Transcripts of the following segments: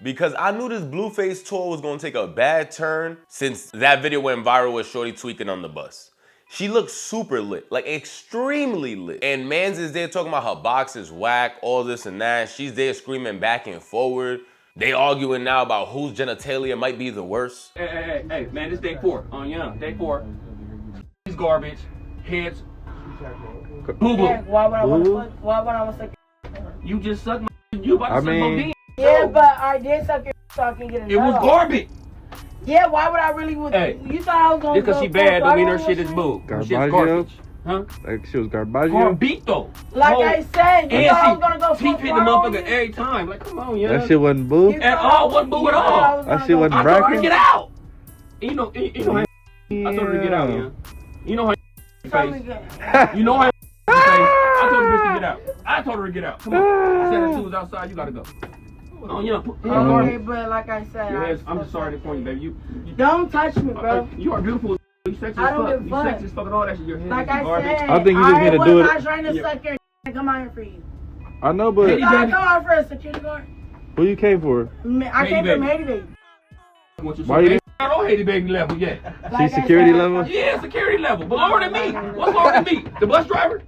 because I knew this Blueface tour was gonna take a bad turn since that video went viral with Shorty tweaking on the bus. She looks super lit, like extremely lit. And mans is there talking about her box is whack, all this and that. She's there screaming back and forward. They arguing now about whose genitalia might be the worst. Hey, man, this day 4. Day 4. He's garbage. Heads. Boo boo. Why would I want to suck? You just suck my. You about to suck my dick. Yeah, but I did suck your so I can get it. It was garbage. Yeah, why would I really? Hey, you thought I was gonna? Just because she bad don't mean her shit is boo. Shit's garbage. Huh? Like she was garbage. Garbito. Like I said, you thought I was gonna go. She hit the motherfucker every time. Like, come on, yeah. That shit wasn't boo. At all, wasn't boo at all. That shit wasn't I told her to bracket. get out. You know how I told her to get out, yeah. You know how face. You know how face. I told her to get out. I told her to get out. Come on. I said if she was outside, you gotta go. But like I said, I'm just sorry for you, baby. You don't touch me, bro. You are beautiful. You sexy as fuck. You sexy as fuck and all that shit. Your head like is garbage. I said, I think you just need to do it. I'm not trying to suck your and come out here for you. I know, but I come out for a security guard. Who you came for? I came from Haiti Baby. Why you not on Haiti Baby level yet? Like she security level? Yeah, security level. But lower than me. What's lower than me? The bus driver?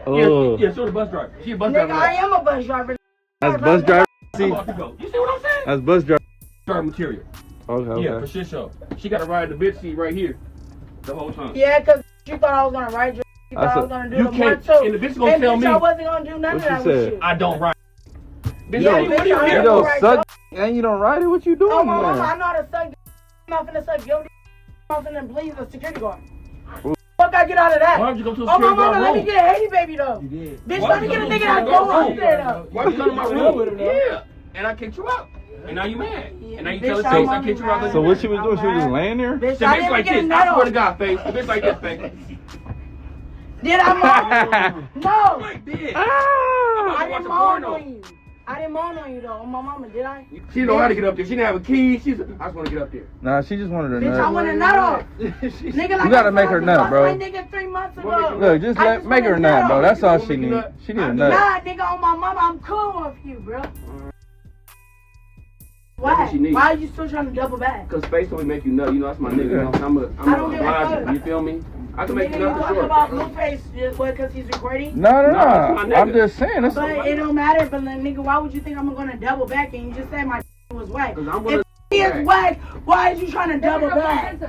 Oh. Yeah, so the bus driver. She a bus driver. I am a bus driver. That's bus driver. I'm about to go. You see what I'm saying? That's bus driver. Driver material. Okay. Yeah, for shit show. She got to ride the bitch seat right here the whole time. Yeah, because she thought I was going to ride you. She thought I was going to do the more too. And the bitch going to tell me. I wasn't going to do none of that with you. I don't ride. Bitch, you don't suck and you don't ride it. What you doing, oh, my man? mama, I know how to suck. I'm not finna suck your I'm finna please a security guard. Fuck, I get out of that. Why don't you go to a oh, my security guard mama, room? let me get a Haiti Baby, though. You did. Bitch, let me get a nigga that go up there, though. Why you come to my room? Yeah. And I kicked you out. And now you mad. Yeah, and now you bitch, tell us I kicked you out. So what she was doing? She was just laying there? Bitch, the bitch like this. I swear to God, face. The bitch like this, face. Did I moan? No. Like this. I didn't moan on you. I didn't moan on you though. On my mama, did I? She didn't know how to get up there. She didn't have a key. I just want to get up there. Nah, she just wanted her nut. Bitch, I want a nut off. Nigga, like you gotta make her nut, bro. My nigga 3 months ago. Look, just make her nut, bro. That's all she needs. She need a nut. Nah, nigga, on my mama, I'm cool with you, bro. Why? Why are you still trying to double back? Because face only make you nut. You know, that's my nigga. You know, I'm a obliger. You feel me? I can make you nut for sure. About Blueface just because he's recording? No. I'm just saying. That's but it don't matter. But then, nigga, why would you think I'm gonna double back? And you just said my was whack. If he is whack, why is you trying to double back?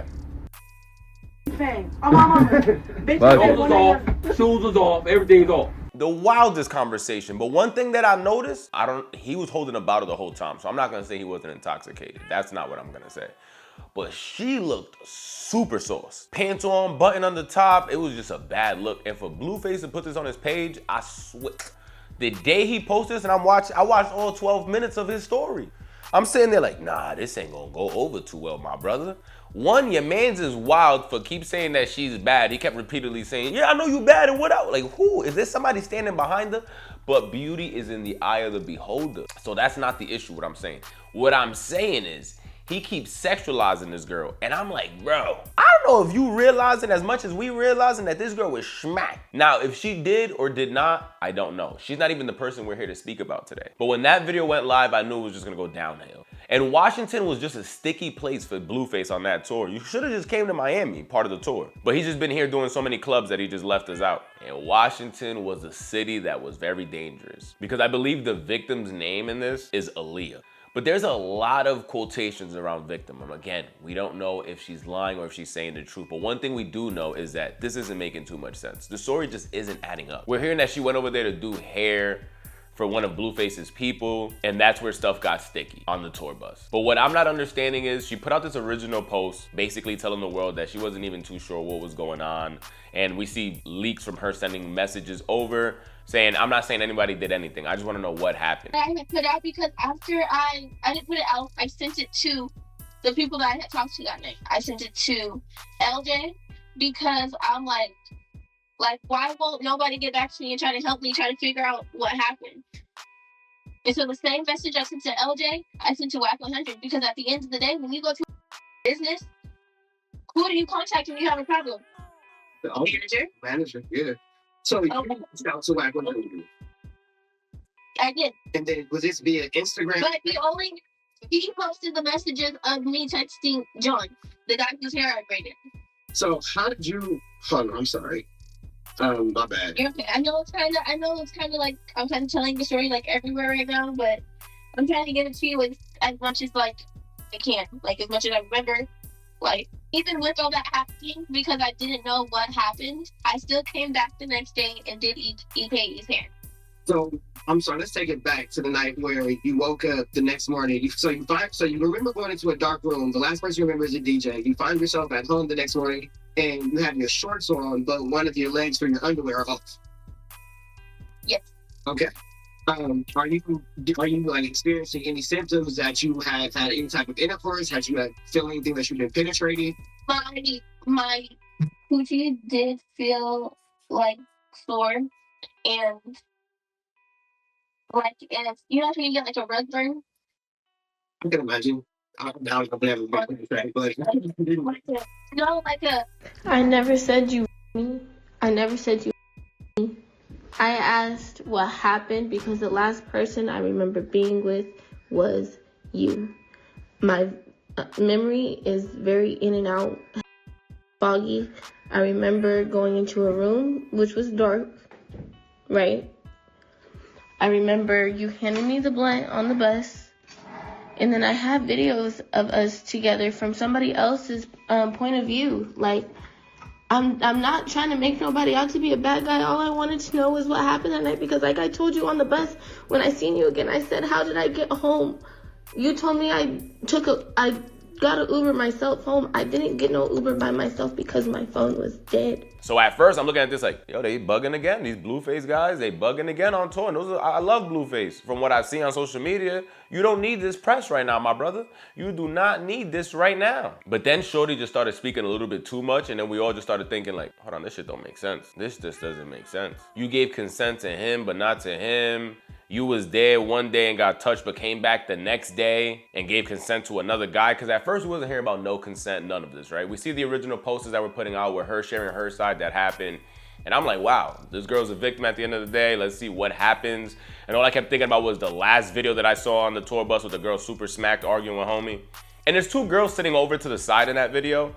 Fan. Oh, my mama. Bitch, clothes was off. Shoes was off. Everything's off. The wildest conversation, but one thing that I noticed, he was holding a bottle the whole time, so I'm not gonna say he wasn't intoxicated. That's not what I'm gonna say. But she looked super sauce. Pants on, button on the top, it was just a bad look. And for Blueface to put this on his page, I swear, the day he posted this, and I watched all 12 minutes of his story. I'm sitting there like, nah, this ain't gonna go over too well, my brother. One, your mans is wild for keep saying that she's bad. He kept repeatedly saying, yeah, I know you bad and what out. Like, who? Is there somebody standing behind her? But beauty is in the eye of the beholder. So that's not the issue, what I'm saying. What I'm saying is, he keeps sexualizing this girl. And I'm like, bro, I don't know if you realizing as much as we realizing that this girl was schmack. Now, if she did or did not, I don't know. She's not even the person we're here to speak about today. But when that video went live, I knew it was just gonna go downhill. And Washington was just a sticky place for Blueface on that tour. You should have just came to Miami, part of the tour. But he's just been here doing so many clubs that he just left us out. And Washington was a city that was very dangerous. Because I believe the victim's name in this is Aaliyah. But there's a lot of quotations around victim. And again, we don't know if she's lying or if she's saying the truth. But one thing we do know is that this isn't making too much sense. The story just isn't adding up. We're hearing that she went over there to do hair for one of Blueface's people, and that's where stuff got sticky on the tour bus. But what I'm not understanding is she put out this original post basically telling the world that she wasn't even too sure what was going on. And we see leaks from her sending messages over saying, I'm not saying anybody did anything. I just want to know what happened. I had put out because after I didn't put it out, I sent it to the people that I had talked to that night. I sent it to LJ because I'm like, why won't nobody get back to me and try to help me try to figure out what happened? And so the same message I sent to LJ, I sent to WAC 100 because at the end of the day, when you go to business, who do you contact when you have a problem? The manager? Manager, yeah. So you reached out to WAC 100. I did. And then was this via Instagram? But the only He posted the messages of me texting John, the guy whose hair I braided. So how did you? Hold on, I'm sorry. My bad. You're okay. I know it's kind of like I'm kind of telling the story like everywhere right now, but I'm trying to get it to you as much as like I can, like as much as I remember. Like even with all that happening, because I didn't know what happened, I still came back the next day and did EK's hair. So I'm sorry. Let's take it back to the night where you woke up the next morning. So you remember going into a dark room. The last person you remember is a DJ. You find yourself at home the next morning, and you have your shorts on, but one of your legs for your underwear are off. Yes. Okay. Are you like experiencing any symptoms that you have had any type of intercourse? Had you feel anything that you've been penetrating? My coochie did feel like sore and like if you know when you get like a rug burn. I can imagine. I've never been penetrated, but I never said you. I never said you. I asked what happened because the last person I remember being with was you. My memory is very in and out, foggy. I remember going into a room which was dark, right? I remember you handing me the blunt on the bus, and then I have videos of us together from somebody else's point of view. Like, I'm not trying to make nobody out to be a bad guy. All I wanted to know was what happened that night, because like I told you on the bus when I seen you again, I said, how did I get home? You told me I got an Uber myself home. I didn't get no Uber by myself because my phone was dead. So at first I'm looking at this like, yo, they bugging again. These Blueface guys, they bugging again on tour. And I love Blueface. From what I've seen on social media, you don't need this press right now, my brother. You do not need this right now. But then Shorty just started speaking a little bit too much, and then we all just started thinking like, hold on, this shit don't make sense. This just doesn't make sense. You gave consent to him, but not to him. You was there one day and got touched, but came back the next day and gave consent to another guy. Because at first we wasn't hearing about no consent, none of this, right? We see the original posters that we're putting out with her sharing her side that happened. And I'm like, wow, this girl's a victim at the end of the day. Let's see what happens. And all I kept thinking about was the last video that I saw on the tour bus with the girl super smacked arguing with homie. And there's two girls sitting over to the side in that video.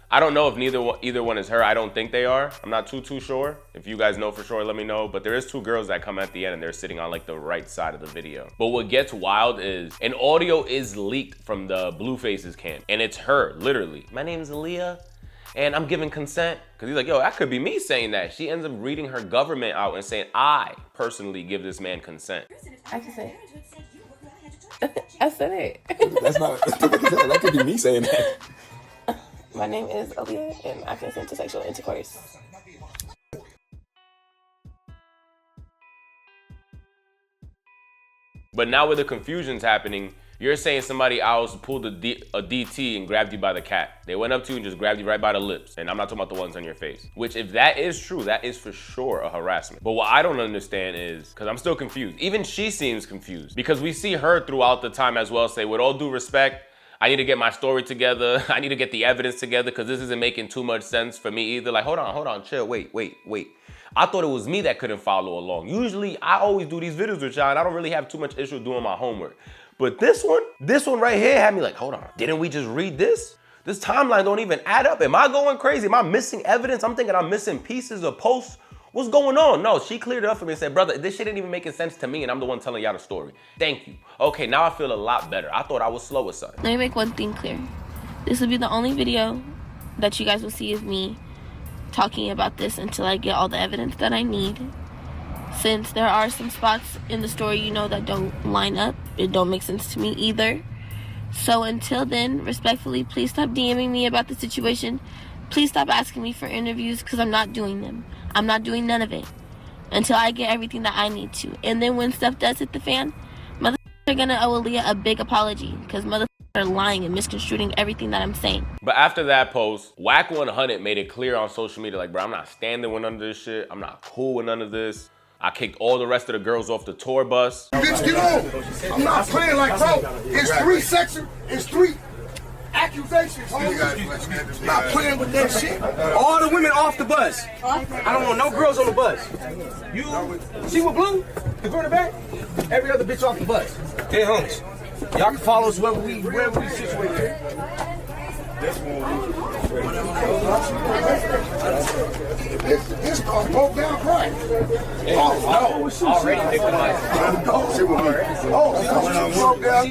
I don't know if either one is her. I don't think they are. I'm not too sure. If you guys know for sure, let me know. But there is two girls that come at the end and they're sitting on like the right side of the video. But what gets wild is an audio is leaked from the Blueface's cam. And it's her, literally. My name's Aaliyah and I'm giving consent. Cause he's like, yo, that could be me saying that. She ends up reading her government out and saying, I personally give this man consent. I can say it. I said it. That's not, that could be me saying that. My name is Aaliyah, and I consent to sexual intercourse. But now where the confusion's happening, you're saying somebody else pulled a DT and grabbed you by the cat. They went up to you and just grabbed you right by the lips. And I'm not talking about the ones on your face. Which, if that is true, that is for sure a harassment. But what I don't understand is, because I'm still confused. Even she seems confused. Because we see her throughout the time as well say, with all due respect, I need to get my story together. I need to get the evidence together because this isn't making too much sense for me either. Like, hold on, chill, wait. I thought it was me that couldn't follow along. Usually, I always do these videos with y'all and I don't really have too much issue doing my homework. But this one right here had me like, hold on, didn't we just read this? This timeline don't even add up. Am I going crazy? Am I missing evidence? I'm thinking I'm missing pieces of posts. What's going on? No, she cleared it up for me and said, brother, this shit ain't even making sense to me and I'm the one telling y'all the story. Thank you. Okay, now I feel a lot better. I thought I was slow or something. Let me make one thing clear. This will be the only video that you guys will see of me talking about this until I get all the evidence that I need. Since there are some spots in the story, you know, that don't line up. It don't make sense to me either. So until then, respectfully, please stop DMing me about the situation. Please stop asking me for interviews because I'm not doing them. I'm not doing none of it until I get everything that I need to. And then when stuff does hit the fan, motherfuckers are gonna owe Aaliyah a big apology because motherfuckers are lying and misconstruing everything that I'm saying. But after that post, Whack 100 made it clear on social media, like, bro, I'm not standing with none of this shit. I'm not cool with none of this. I kicked all the rest of the girls off the tour bus. Bitch, get on. I'm not playing like, bro. It's three accusations. Not playing with that shit. All the women off the bus. I don't want no girls on the bus. You see what Blue? The girl in the back? Every other bitch off the bus. They homies. Y'all can follow us wherever we situated. This car broke down crying. Already victimized. Broke down.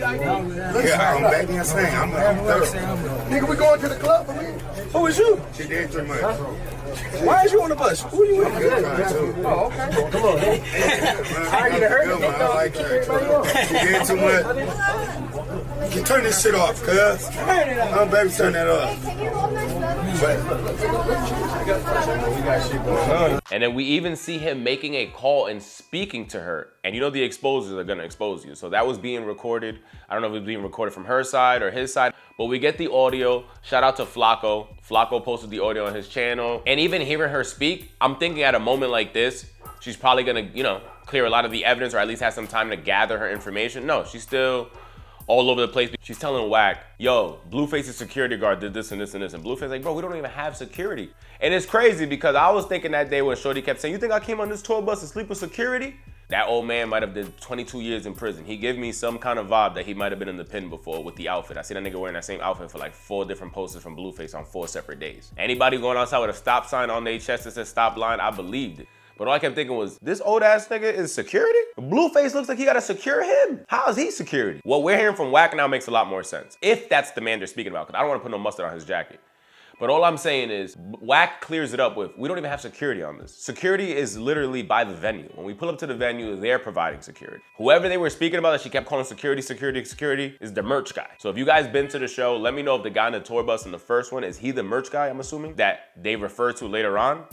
Yeah, I'm back in saying I'm thirsty. Nigga, we going to the club, man. Who is you? She did too much. Why is you on the bus? Who are you with? Oh, okay. Come on. I already heard it. I like her. She did too much. You turn this shit off, cuz. Oh, baby, turn that off. And then we even see him making a call and speaking to her. And you know the exposers are gonna expose you. So that was being recorded. I don't know if it was being recorded from her side or his side, but we get the audio. Shout out to Flacco. Flacco posted the audio on his channel. And even hearing her speak, I'm thinking at a moment like this, she's probably gonna, you know, clear a lot of the evidence or at least have some time to gather her information. No, she's still all over the place. She's telling Wack, yo, Blueface's security guard did this and this and this. And Blueface like, bro, we don't even have security. And it's crazy because I was thinking that day when Shorty kept saying, you think I came on this tour bus to sleep with security? That old man might have did 22 years in prison. He gave me some kind of vibe that he might have been in the pen before with the outfit. I see that nigga wearing that same outfit for like 4 different posters from Blueface on 4 separate days. Anybody going outside with a stop sign on their chest that says stop line, I believed it. But all I kept thinking was, this old ass nigga is security? Blueface looks like he gotta secure him. How is he security? What we're hearing from Wack now makes a lot more sense. If that's the man they're speaking about, because I don't wanna put no mustard on his jacket. But all I'm saying is, Wack clears it up with, we don't even have security on this. Security is literally by the venue. When we pull up to the venue, they're providing security. Whoever they were speaking about that she kept calling security is the merch guy. So if you guys been to the show, let me know if the guy in the tour bus in the first one, is he the merch guy, I'm assuming, that they refer to later on?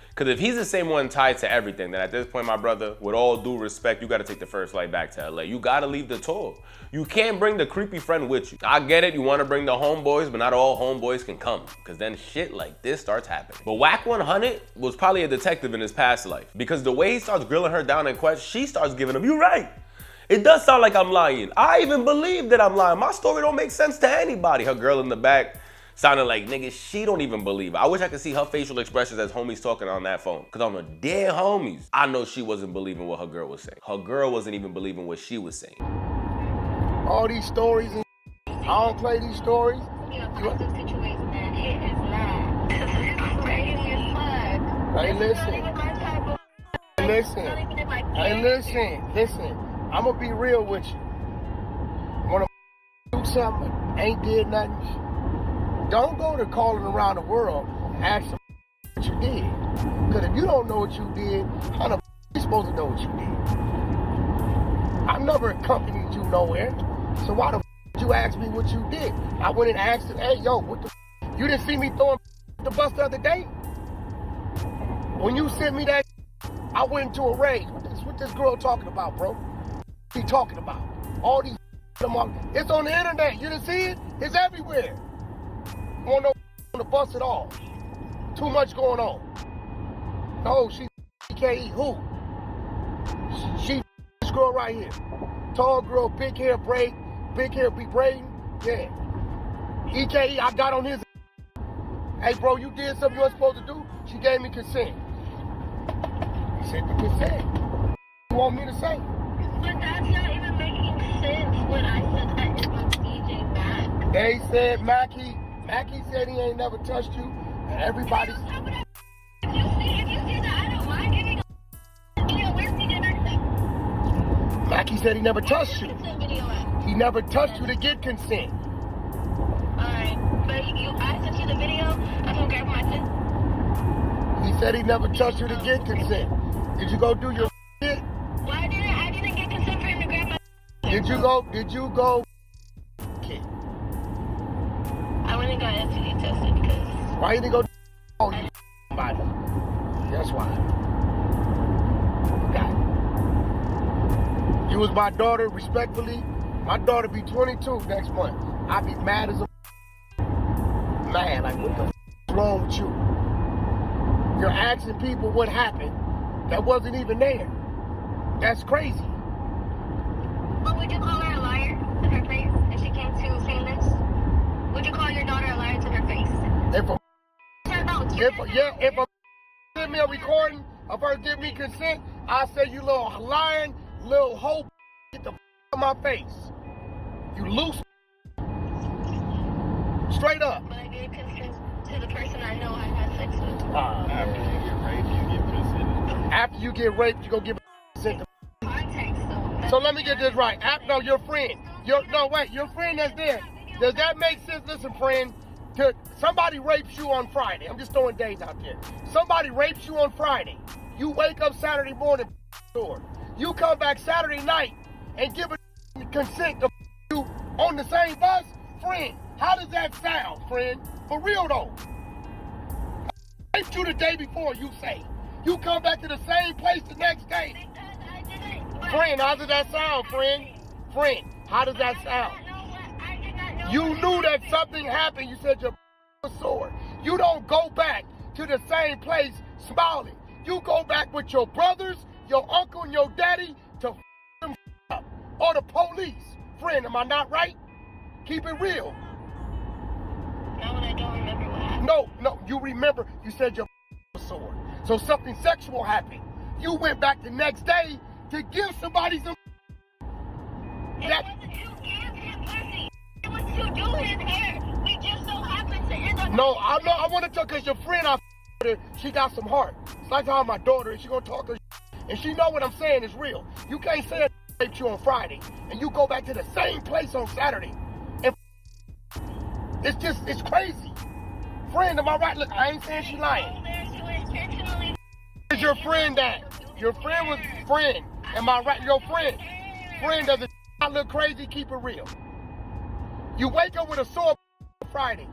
Because if he's the same one tied to everything, then at this point, my brother, with all due respect, you gotta take the first flight back to LA. You gotta leave the tour. You can't bring the creepy friend with you. I get it, you wanna bring the homeboys, but not all homeboys can come, because then shit like this starts happening. But Wack 100 was probably a detective in his past life, because the way he starts grilling her down in question, she starts giving him, you right. It does sound like I'm lying. I even believe that I'm lying. My story don't make sense to anybody. Her girl in the back sounded like, nigga, she don't even believe it. I wish I could see her facial expressions as homies talking on that phone. Because on the dead homies, I know she wasn't believing what her girl was saying. Her girl wasn't even believing what she was saying. All these stories, and I don't play these stories. Hey, listen. I'm gonna be real with you. Wanna do something, ain't did nothing. Don't go to calling around the world and ask them what you did. Because if you don't know what you did, how the you supposed to know what you did? I never accompanied you nowhere. So why the did you ask me what you did? I went and asked him, hey, yo, what the you didn't see me throwing the bus the other day? When you sent me that, I went into a rage. What this girl talking about, bro? What she talking about? All these it's on the internet. You didn't see it? It's everywhere. On the bus at all. Too much going on. No, she can't eat who? She this girl right here. Tall girl, big hair be braiding. Yeah. EKE, I got on his. Hey bro, you did something you weren't supposed to do? She gave me consent. He said the consent. You want me to say? But that's not even making sense when I said that it was DJ Mac. They said Mackie said he ain't never touched you, and everybody's. If you see that, I don't mind giving a video. Where's DJ Mac thing? Mackie said he never touched you. He never touched you to get consent. Alright, but I sent you the video. I'm gonna grab my thing. He said he never touched you to get consent. Did you go do your shit? Why didn't I didn't get consent for him to grab my Did you go kid? I went and got STD tested because Why you didn't go oh you somebody? That's why. You was my daughter, respectfully. My daughter be 22 next month. I be mad as a man. Like what the is wrong with you? You're asking people what happened that wasn't even there. That's crazy. But would you call her a liar to her face if she came to saying this? Would you call your daughter a liar to her face? If a send me a recording of her give me consent, I say you little lying, little hoe, get the out of my face. You loose. Straight up. But I gave consent to the person I know I had sex with. After you get raped, you give consent. After you get raped, you go give consent to. Context, though. So let me get this right. No, your friend. Your friend that's there. Does that make sense? Listen, friend. Somebody rapes you on Friday. I'm just throwing days out there. Somebody rapes you on Friday. You wake up Saturday morning, you come back Saturday night and give a consent to you on the same bus? Friend, how does that sound, friend? For real though. I raped you the day before, you say. You come back to the same place the next day. Friend, how does that sound, friend? Friend, how does that sound? You knew that something happened. You said your was sore. You don't go back to the same place smiling. You go back with your brothers, your uncle, and your daddy to them up. Or the police. Friend, am I not right? Keep it real. No, I don't remember what happened. No, you remember. You said your was sore. So something sexual happened. You went back the next day to give somebody some. That wasn't to give him pussy. It was to do his hair. We just so happened to end up. No, I want to talk because your friend, she got some heart. It's like how my daughter is. She gonna talk her and she know what I'm saying is real. You can't say I raped you on Friday and you go back to the same place on Saturday. And it's crazy. Friend, am I right? Look, I ain't saying she lying. Is your friend that? Your friend was friend. Am I right? Your friend. Friend doesn't not look crazy, keep it real. You wake up with a sore Friday,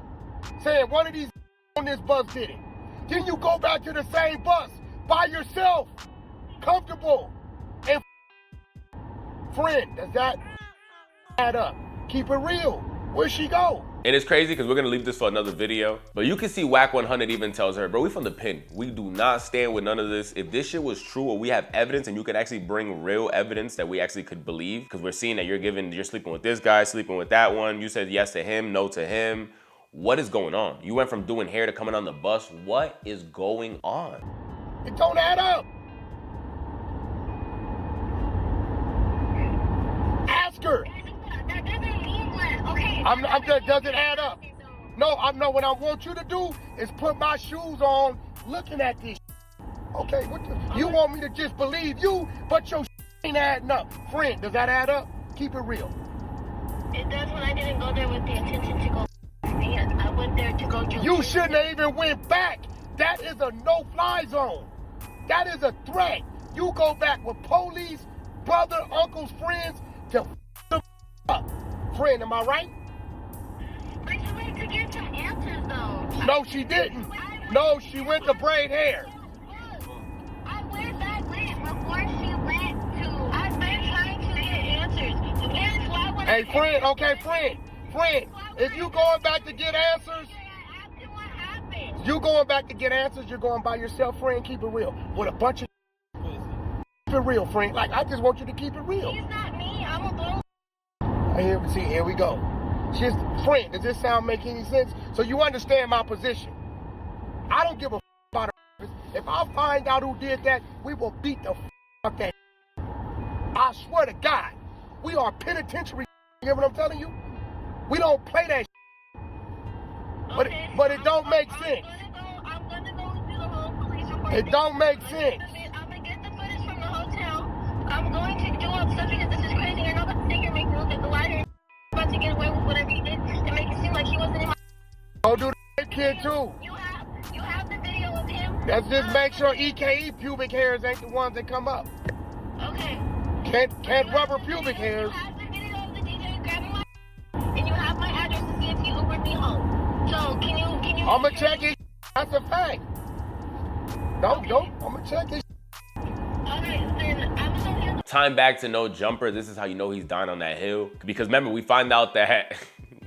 saying one of these on this bus did it. Then you go back to the same bus by yourself, comfortable, and friend, does that add up? Keep it real. Where'd she go? And it's crazy because we're gonna leave this for another video. But you can see Whack 100 even tells her, bro, we from the pen. We do not stand with none of this. If this shit was true or we have evidence and you could actually bring real evidence that we actually could believe, because we're seeing that you're sleeping with this guy, sleeping with that one. You said yes to him, no to him. What is going on? You went from doing hair to coming on the bus. What is going on? It don't add up. Ask her. That doesn't mean what? Okay. Does it add up? No, what I want you to do is put my shoes on looking at this. Okay, you want me to just believe you, but your ain't adding up. Friend, does that add up? Keep it real. It does when I didn't go there with the intention to go. I went there to go to. You shouldn't have even went back. That is a no-fly zone. That is a threat. You go back with police, brother, uncles, friends to them up. Friend, am I right? But she went to get some answers though. No, she didn't. No, she went to braid hair. I went back before she went to. I've been trying to get answers. Hey, friend, okay, friend. If you going back to get answers, you're going by yourself, friend. Keep it real. With a bunch of keep it real, friend. Like, I just want you to keep it real. He's not me. I'm a girl. Here we go. Friend, does this sound make any sense? So you understand my position. I don't give a about it. If I find out who did that, we will beat the out that. I swear to God, we are penitentiary. You hear what I'm telling you? We don't play that but it don't make sense. I'm gonna go do the whole police report. It don't make sense. I'm gonna get the footage from the hotel. I'm going to do all the stuff because this is crazy. I know that figure make me look at the lighter. I'm about to get away with whatever he did to make it seem like he wasn't in my. Go do the kid too. You have the video of him. Let's just make sure EKE pubic hairs ain't the ones that come up. Okay. Can't rubber pubic hairs. You have the video of the DJ grabbing my and you have my address to see if he Ubered me home. So can you I'ma check it. That's a fact. Don't. I'ma check it. Alright, then I'm gonna Time back to no jumper. This is how you know he's dying on that hill. Because remember, we find out that,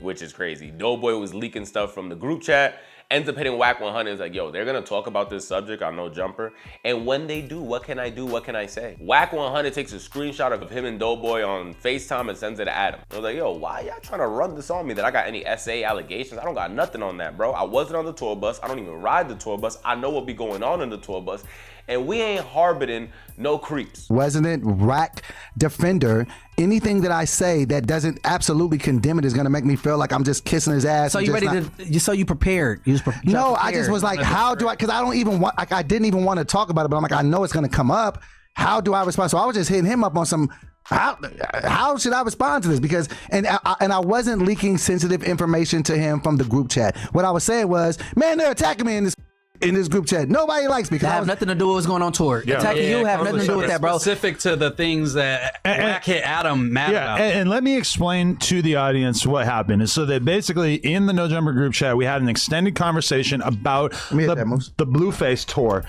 which is crazy, Doughboy was leaking stuff from the group chat, ends up hitting Whack 100. It's like, yo, they're gonna talk about this subject on no jumper. And when they do, what can I do? What can I say? Whack 100 takes a screenshot of him and Doughboy on FaceTime and sends it to Adam. I was like, yo, why y'all trying to run this on me that I got any SA allegations? I don't got nothing on that, bro. I wasn't on the tour bus. I don't even ride the tour bus. I know what be going on in the tour bus. and we ain't harboring no creeps. Resident Rack Defender. Anything that I say that doesn't absolutely condemn it is going to make me feel like I'm just kissing his ass. So you ready so you prepared? No, I just was like, how do I, because I don't even want, like, I didn't even want to talk about it, but I'm like, I know it's going to come up. How do I respond? So I was just hitting him up on some, how should I respond to this? Because, and I wasn't leaking sensitive information to him from the group chat. What I was saying was, man, they're attacking me in this group chat. Nobody likes me. That have nothing to do with what's going on tour. Attacking you have nothing to do with that, bro. Specific to the things that hit Adam mad about. And let me explain to the audience what happened. So that basically in the No Jumper group chat, we had an extended conversation about the Blueface tour.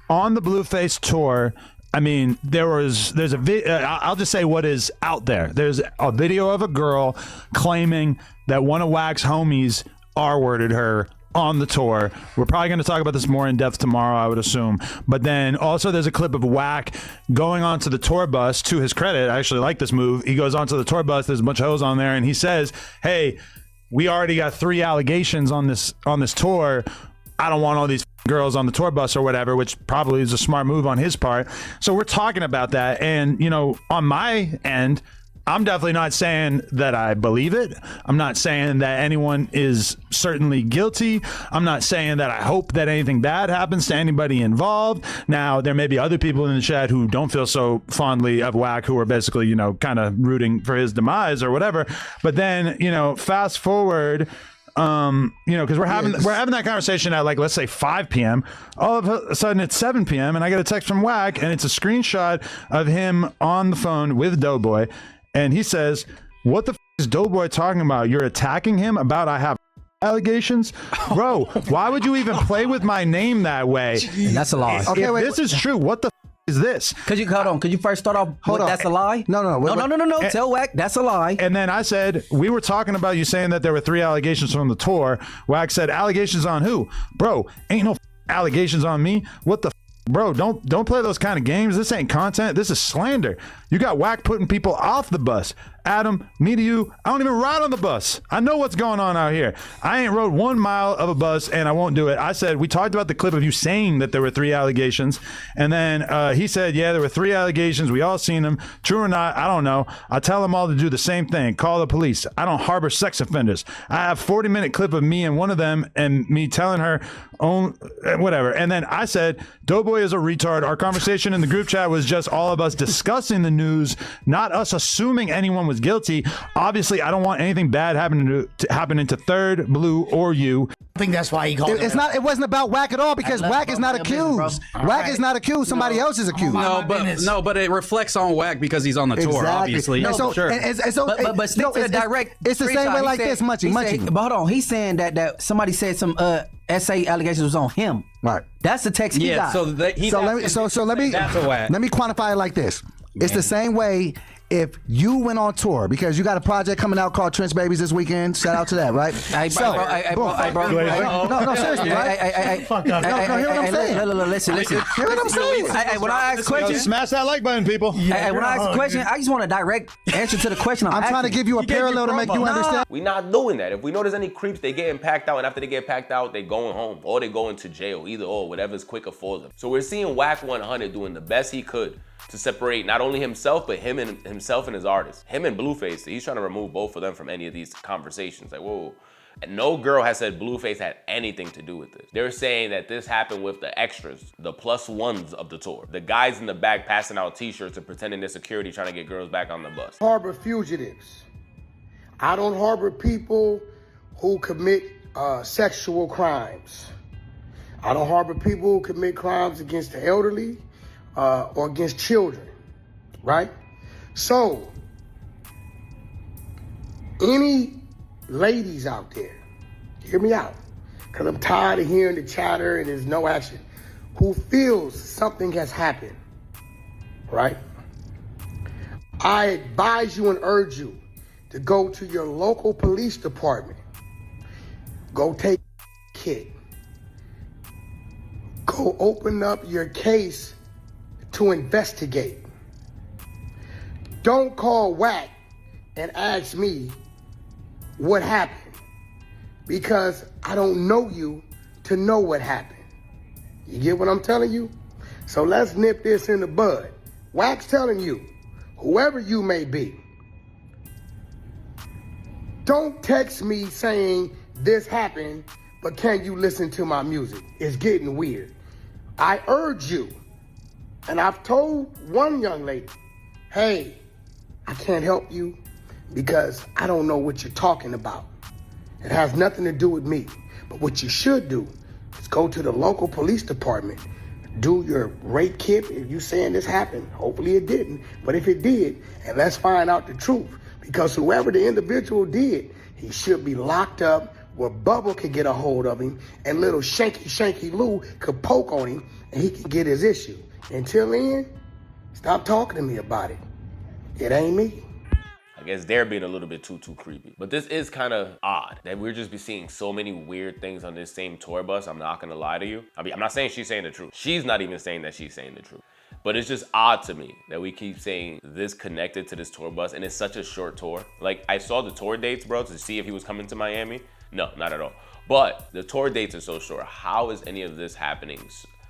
On the Blueface tour, I mean, there's a I'll just say what is out there. There's a video of a girl claiming that one of Wack's homies R-worded her on the tour. We're probably going to talk about this more in depth tomorrow, I would assume. But then also there's a clip of Wack going onto the tour bus. To his credit, I actually like this move. He goes onto the tour bus. There's a bunch of hoes on there, and he says, "Hey, we already got 3 allegations on this tour. I don't want all these girls on the tour bus or whatever," which probably is a smart move on his part. So we're talking about that. And, you know, on my end, I'm definitely not saying that I believe it. I'm not saying that anyone is certainly guilty. I'm not saying that I hope that anything bad happens to anybody involved. Now, there may be other people in the chat who don't feel so fondly of Wack, who are basically, you know, kind of rooting for his demise or whatever. But then, you know, fast forward, you know, because we're having that conversation at, like, let's say 5 p.m. All of a sudden it's 7 p.m. and I get a text from Wack, and it's a screenshot of him on the phone with Doughboy, and he says, "What the is Doughboy talking about? You're attacking him about I have allegations, bro. Why would you even play with my name that way? And that's a lie. Okay, if this is true, what the is this? Could you hold on? Could you first start off with that's a lie? No. Tell Wack that's a lie. And then I said, we were talking about you saying that there were 3 allegations from the tour. Wack said, allegations on who? Bro, ain't no allegations on me. What the bro, don't play those kind of games. This ain't content. This is slander. You got Wack putting people off the bus. Adam, me to you, I don't even ride on the bus. I know what's going on out here. I ain't rode 1 mile of a bus, and I won't do it. I said, we talked about the clip of you saying that there were 3 allegations, and then he said, yeah, there were 3 allegations. We all seen them. True or not, I don't know. I tell them all to do the same thing. Call the police. I don't harbor sex offenders. I have 40-minute clip of me and one of them and me telling her, whatever. And then I said, Doughboy is a retard. Our conversation in the group chat was just all of us discussing the news, not us assuming anyone was guilty. Obviously, I don't want anything bad happening to Third, Blue, or you. I think that's why he called it. It wasn't about Wack at all, because Wack is not accused. Wack is not accused. Somebody else is accused. But it reflects on Wack because he's on the tour, obviously. But stick to the direct. It's the same way like this, Munchie. But hold on, he's saying that somebody said some SA allegations was on him. Right. That's the text he got. So let me quantify it like this. It's the same way if you went on tour, because you got a project coming out called Trench Babies this weekend. Shout out to that, right? No, seriously, right? Fuck up. No, hear what I'm saying. Listen. Hear what I'm saying. When I ask questions, smash that like button, people. When I ask a question, I just want a direct answer to the question I'm trying to give you a parallel to make you understand. We not doing that. If we know there's any creeps, they getting packed out, and after they get packed out, they going home, or they going to jail, either or, whatever's quicker for them. So we're seeing Wack 100 doing the best he could to separate not only himself, but himself and his artist. Him and Blueface, he's trying to remove both of them from any of these conversations. Like, whoa. And no girl has said Blueface had anything to do with this. They're saying that this happened with the extras, the +1s of the tour. The guys in the back passing out t-shirts and pretending they're security trying to get girls back on the bus. Harbor fugitives. I don't harbor people who commit sexual crimes. I don't harbor people who commit crimes against the elderly or against children, right? So, any ladies out there, hear me out, because I'm tired of hearing the chatter and there's no action, who feels something has happened, right? I advise you and urge you to go to your local police department. Go take a kit. Go open up your case to investigate. Don't call Wack and ask me what happened, because I don't know you to know what happened. You get what I'm telling you? So let's nip this in the bud. Wax telling you, whoever you may be, don't text me saying this happened, but can you listen to my music? It's getting weird. I urge you, and I've told one young lady, hey, I can't help you because I don't know what you're talking about. It has nothing to do with me. But what you should do is go to the local police department, do your rape kit if you saying this happened. Hopefully it didn't, but if it did, and let's find out the truth. Because whoever the individual did, he should be locked up where Bubba could get a hold of him and little Shanky Lou could poke on him and he could get his issue. Until then, stop talking to me about it. It ain't me. I guess they're being a little bit too creepy. But this is kind of odd that we're just be seeing so many weird things on this same tour bus. I'm not gonna lie to you. I mean, I'm not saying she's saying the truth. She's not even saying that she's saying the truth. But it's just odd to me that we keep saying this connected to this tour bus and it's such a short tour. Like, I saw the tour dates, bro, to see if he was coming to Miami. No, not at all. But the tour dates are so short. How is any of this happening?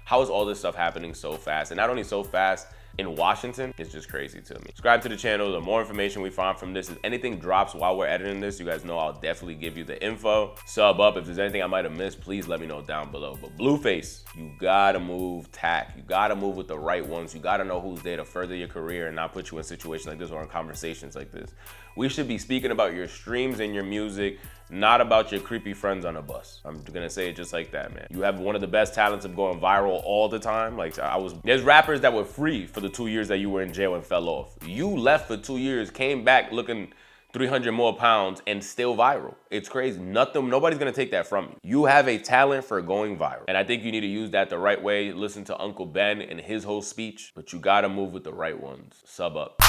How is all this stuff happening so fast? And not only so fast, in Washington, it's just crazy to me. Subscribe to the channel. The more information we find from this, if anything drops while we're editing this, you guys know I'll definitely give you the info. Sub up. If there's anything I might have missed, please let me know down below. But Blueface, you gotta move tack. You gotta move with the right ones. You gotta know who's there to further your career and not put you in situations like this or in conversations like this. We should be speaking about your streams and your music, not about your creepy friends on a bus. I'm gonna say it just like that, man. You have one of the best talents of going viral all the time. Like, there's rappers that were free for the 2 years that you were in jail and fell off. You left for 2 years, came back looking 300 more pounds and still viral. It's crazy. Nobody's gonna take that from you. You have a talent for going viral. And I think you need to use that the right way. Listen to Uncle Ben and his whole speech, but you gotta move with the right ones. Sub up.